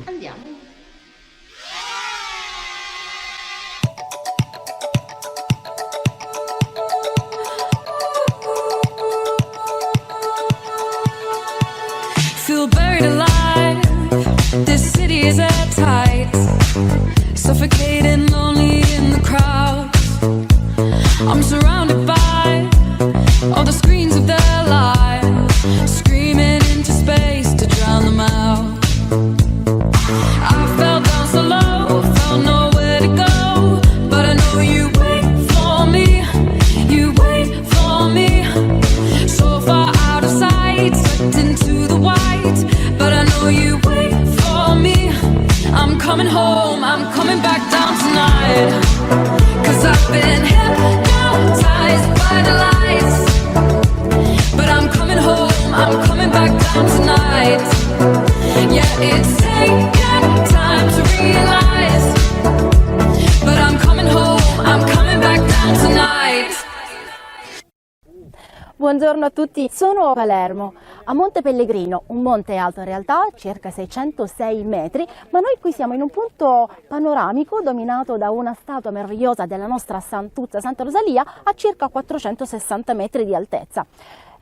Andiamo. Feel buried alive. This city is at tight. Suffocating, lonely in the crowd. I'm surrounded by all the screens of their lives, screaming into space to drown them out. I fell down so low, felt nowhere to go, but I know you wait for me, you wait for me. So far out of sight, sucked into the white, but I know you wait for me. I'm coming home, I'm coming back down tonight, 'cause I've been hypnotized by the lights, but I'm coming home, I'm coming back down tonight. Yeah, it's taken time to realize, but I'm coming home, I'm coming back down tonight. Buongiorno a tutti, sono a Palermo, a Monte Pellegrino, un monte alto in realtà, circa 606 metri, ma noi qui siamo in un punto panoramico dominato da una statua meravigliosa della nostra Santuzza Santa Rosalia a circa 460 metri di altezza.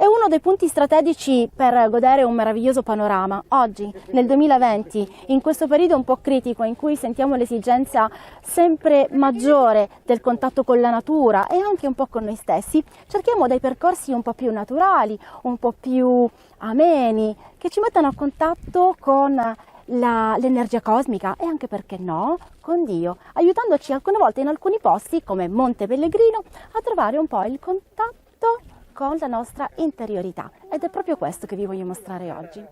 È uno dei punti strategici per godere un meraviglioso panorama. Oggi, nel 2020, in questo periodo un po' critico in cui sentiamo l'esigenza sempre maggiore del contatto con la natura e anche un po' con noi stessi, cerchiamo dei percorsi un po' più naturali, un po' più ameni, che ci mettano a contatto con l'energia cosmica e anche, perché no, con Dio, aiutandoci alcune volte in alcuni posti, come Monte Pellegrino, a trovare un po' il contatto con la nostra interiorità, ed è proprio questo che vi voglio mostrare oggi.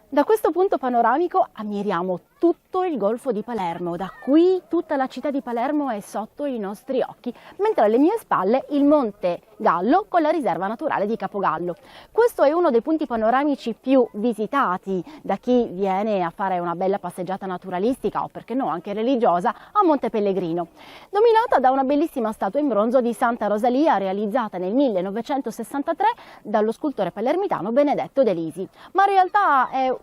Da questo punto panoramico ammiriamo tutto il Golfo di Palermo, da qui tutta la città di Palermo è sotto i nostri occhi, mentre alle mie spalle il Monte Gallo con la riserva naturale di Capogallo. Questo è uno dei punti panoramici più visitati da chi viene a fare una bella passeggiata naturalistica o, perché no, anche religiosa a Monte Pellegrino, dominata da una bellissima statua in bronzo di Santa Rosalia realizzata nel 1963 dallo scultore palermitano Benedetto De Lisi, ma in realtà è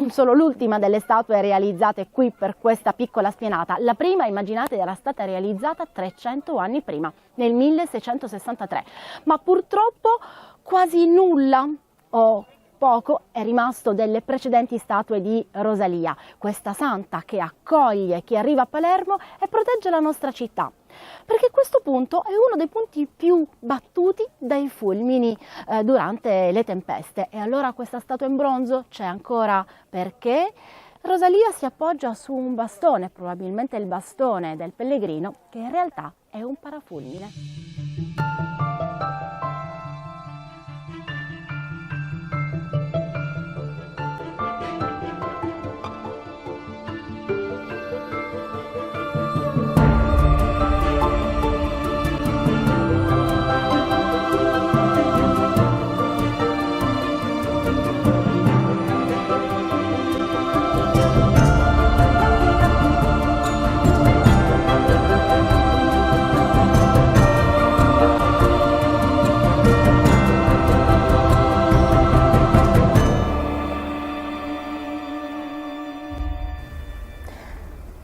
solo l'ultima delle statue realizzate qui per questa piccola spianata. La prima, immaginate, era stata realizzata 300 anni prima, nel 1663, ma purtroppo quasi nulla o poco è rimasto delle precedenti statue di Rosalia, questa santa che accoglie chi arriva a Palermo e protegge la nostra città, perché questo punto è uno dei punti più battuti dai fulmini durante le tempeste. E allora questa statua in bronzo c'è ancora perché Rosalia si appoggia su un bastone, probabilmente il bastone del pellegrino, che in realtà è un parafulmine.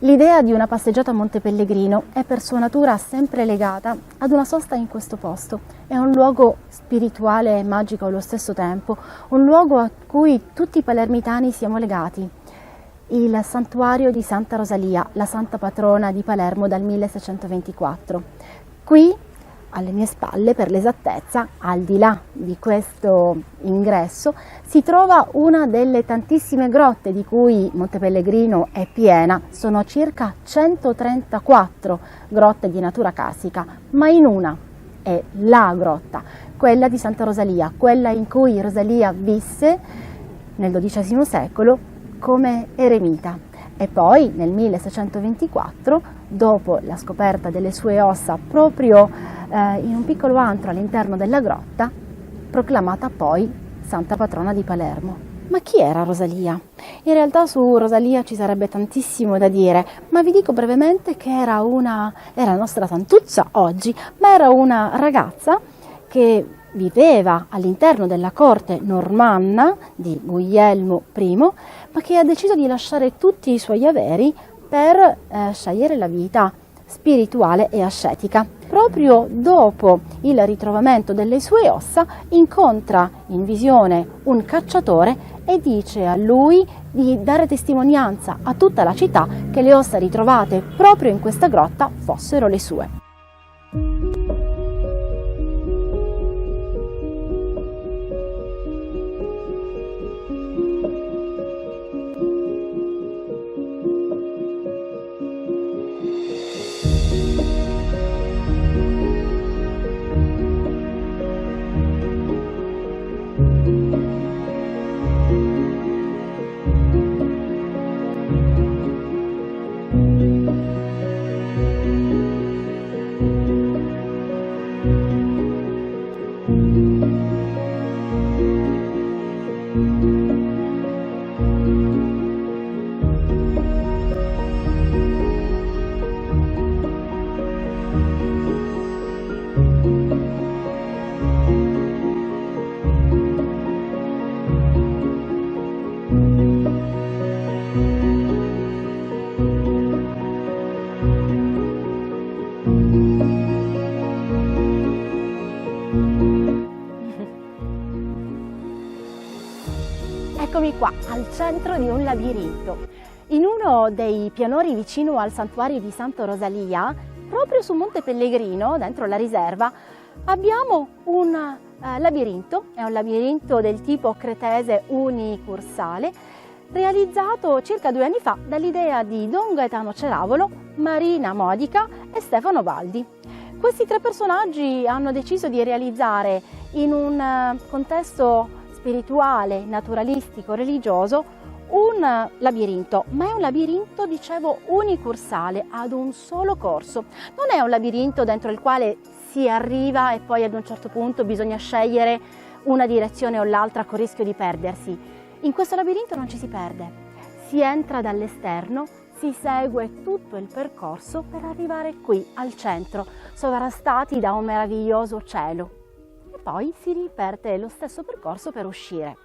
L'idea di una passeggiata a Monte Pellegrino è per sua natura sempre legata ad una sosta in questo posto. È un luogo spirituale e magico allo stesso tempo, un luogo a cui tutti i palermitani siamo legati. Il santuario di Santa Rosalia, la santa patrona di Palermo dal 1624. Qui, alle mie spalle, per l'esattezza, al di là di questo ingresso, si trova una delle tantissime grotte di cui Monte Pellegrino è piena. Sono circa 134 grotte di natura carsica, ma in una è la grotta, quella di Santa Rosalia, quella in cui Rosalia visse nel XII secolo come eremita. E poi nel 1624, dopo la scoperta delle sue ossa proprio in un piccolo antro all'interno della grotta, proclamata poi santa patrona di Palermo. Ma chi era Rosalia? In realtà su Rosalia ci sarebbe tantissimo da dire, ma vi dico brevemente che era la nostra Santuzza oggi, ma era una ragazza che viveva all'interno della corte normanna di Guglielmo I, ma che ha deciso di lasciare tutti i suoi averi per scegliere la vita spirituale e ascetica. Proprio dopo il ritrovamento delle sue ossa incontra in visione un cacciatore e dice a lui di dare testimonianza a tutta la città che le ossa ritrovate proprio in questa grotta fossero le sue. Eccomi qua, al centro di un labirinto. In uno dei pianori vicino al santuario di Santa Rosalia, proprio su Monte Pellegrino, dentro la riserva, abbiamo un labirinto. È un labirinto del tipo cretese unicursale, realizzato circa 2 anni fa dall'idea di Don Gaetano Ceravolo, Marina Modica e Stefano Baldi. Questi 3 personaggi hanno deciso di realizzare in un contesto spirituale, naturalistico, religioso, un labirinto, ma è un labirinto, dicevo, unicursale, ad un solo corso. Non è un labirinto dentro il quale si arriva e poi ad un certo punto bisogna scegliere una direzione o l'altra con rischio di perdersi. In questo labirinto non ci si perde, si entra dall'esterno, si segue tutto il percorso per arrivare qui al centro, sovrastati da un meraviglioso cielo. Poi si ripete lo stesso percorso per uscire.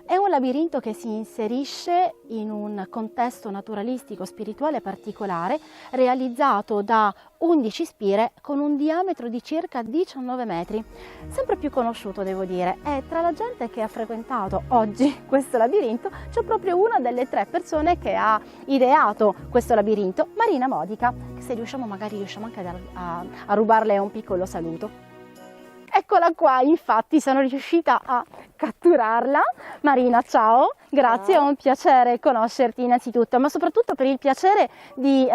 È un labirinto che si inserisce in un contesto naturalistico spirituale particolare, realizzato da 11 spire con un diametro di circa 19 metri, sempre più conosciuto devo dire, e tra la gente che ha frequentato oggi questo labirinto c'è proprio una delle 3 persone che ha ideato questo labirinto, Marina Modica, che se riusciamo magari riusciamo anche a rubarle un piccolo saluto. Eccola qua, infatti sono riuscita a catturarla. Marina, ciao, grazie, Ciao. è un piacere conoscerti innanzitutto, ma soprattutto per il piacere di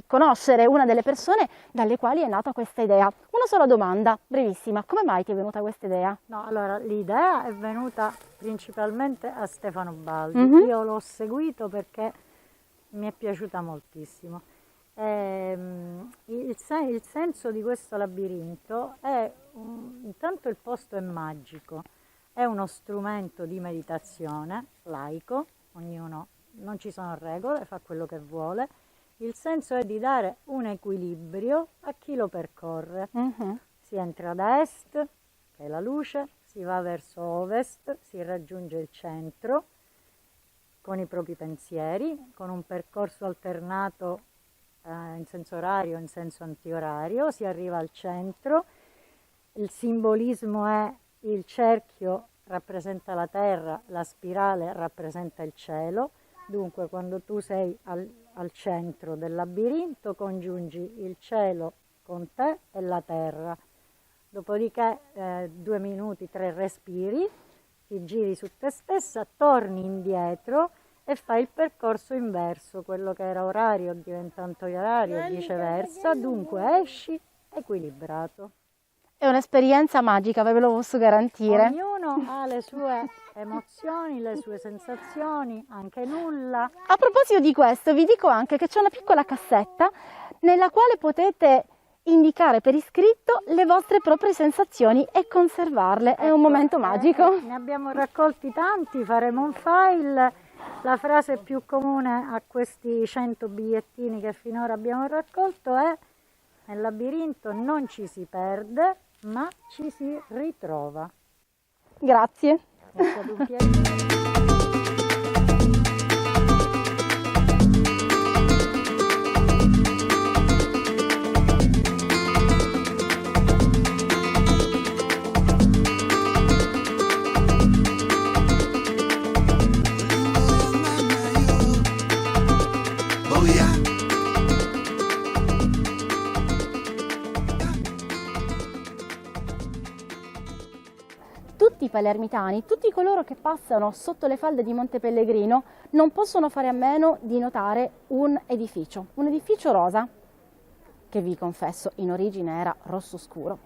conoscere una delle persone dalle quali è nata questa idea. Una sola domanda, brevissima, come mai ti è venuta questa idea? No, allora l'idea è venuta principalmente a Stefano Baldi. Mhm. Io l'ho seguito perché mi è piaciuta moltissimo. Il senso di questo labirinto è, intanto il posto è magico, è uno strumento di meditazione laico, ognuno, non ci sono regole, fa quello che vuole. Il senso è di dare un equilibrio a chi lo percorre. Mhm. Si entra da est, che è la luce, si va verso ovest, si raggiunge il centro con i propri pensieri, con un percorso alternato in senso orario e in senso antiorario, si arriva al centro. Il simbolismo è il cerchio rappresenta la terra, la spirale rappresenta il cielo. Dunque quando tu sei al centro del labirinto congiungi il cielo con te e la terra. Dopodiché 2 minuti, 3 respiri, ti giri su te stessa, torni indietro e fai il percorso inverso, quello che era orario diventa antiorario e viceversa, dunque esci equilibrato. È un'esperienza magica, ve lo posso garantire. Ognuno ha le sue emozioni, le sue sensazioni, anche nulla. A proposito di questo, vi dico anche che c'è una piccola cassetta nella quale potete indicare per iscritto le vostre proprie sensazioni e conservarle. È un momento magico. Ne abbiamo raccolti tanti, faremo un file. La frase più comune a questi 100 bigliettini che finora abbiamo raccolto è Nel labirinto non ci si perde, ma ci si ritrova. Grazie. È stato un piacere. Tutti i palermitani, tutti coloro che passano sotto le falde di Monte Pellegrino non possono fare a meno di notare un edificio rosa, che vi confesso in origine era rosso scuro,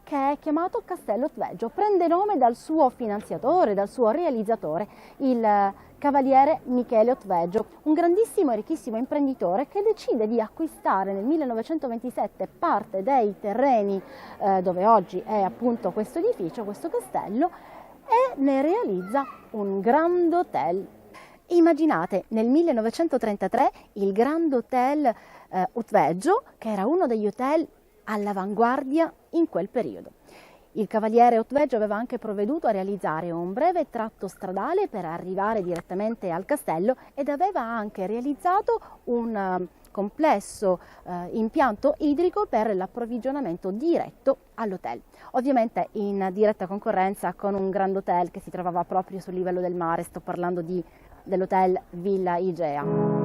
che è chiamato Castello Otveggio. Prende nome dal suo finanziatore, dal suo realizzatore, il cavaliere Michele Otveggio, un grandissimo e ricchissimo imprenditore che decide di acquistare nel 1927 parte dei terreni dove oggi è appunto questo edificio, questo castello, e ne realizza un Grand Hotel. Immaginate nel 1933 il Grand Hotel Otveggio, che era uno degli hotel all'avanguardia in quel periodo. Il cavaliere Otveggio aveva anche provveduto a realizzare un breve tratto stradale per arrivare direttamente al castello ed aveva anche realizzato un complesso impianto idrico per l'approvvigionamento diretto all'hotel, ovviamente in diretta concorrenza con un Grand Hotel che si trovava proprio sul livello del mare. Sto parlando dell'hotel Villa Igea.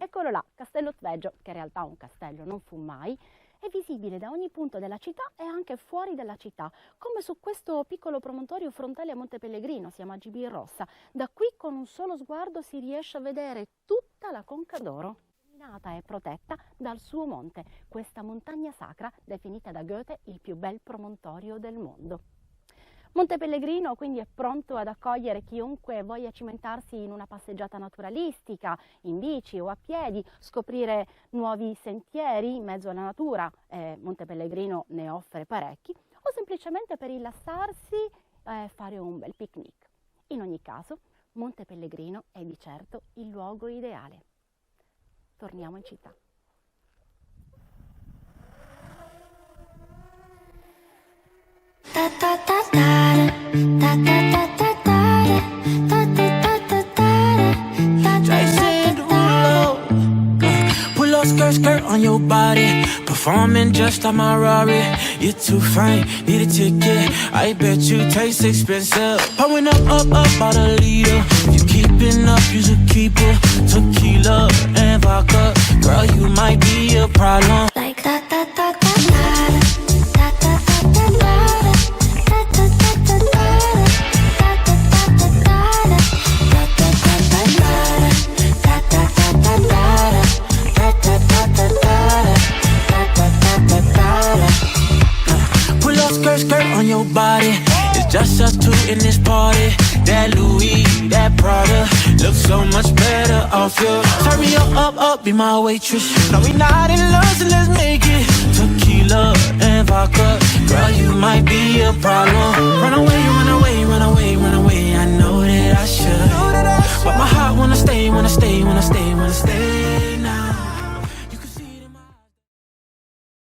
Eccolo là, Castello Otveggio, che in realtà un castello non fu mai, è visibile da ogni punto della città e anche fuori dalla città, come su questo piccolo promontorio frontale a Monte Pellegrino, si chiama Gibirrossa. Da qui con un solo sguardo si riesce a vedere tutta la Conca d'Oro, dominata e protetta dal suo monte, questa montagna sacra definita da Goethe il più bel promontorio del mondo. Monte Pellegrino quindi è pronto ad accogliere chiunque voglia cimentarsi in una passeggiata naturalistica, in bici o a piedi, scoprire nuovi sentieri in mezzo alla natura, Monte Pellegrino ne offre parecchi, o semplicemente per rilassarsi e fare un bel picnic. In ogni caso, Monte Pellegrino è di certo il luogo ideale. Torniamo in città. Pull up skirt on your body, performing just like my Rari. You're too fine, need a ticket. I bet you taste expensive. Pouring up about a liter. If you keeping up, you should keep it. Tequila and vodka, girl, you might be a problem. Like that, that, that, that, that. Skirt on your body, it's just us two in this party. That Louis, that Prada, looks so much better off you. Turn me up, be my waitress. No, we not in love, so let's make it. Tequila and vodka, girl, you might be a problem.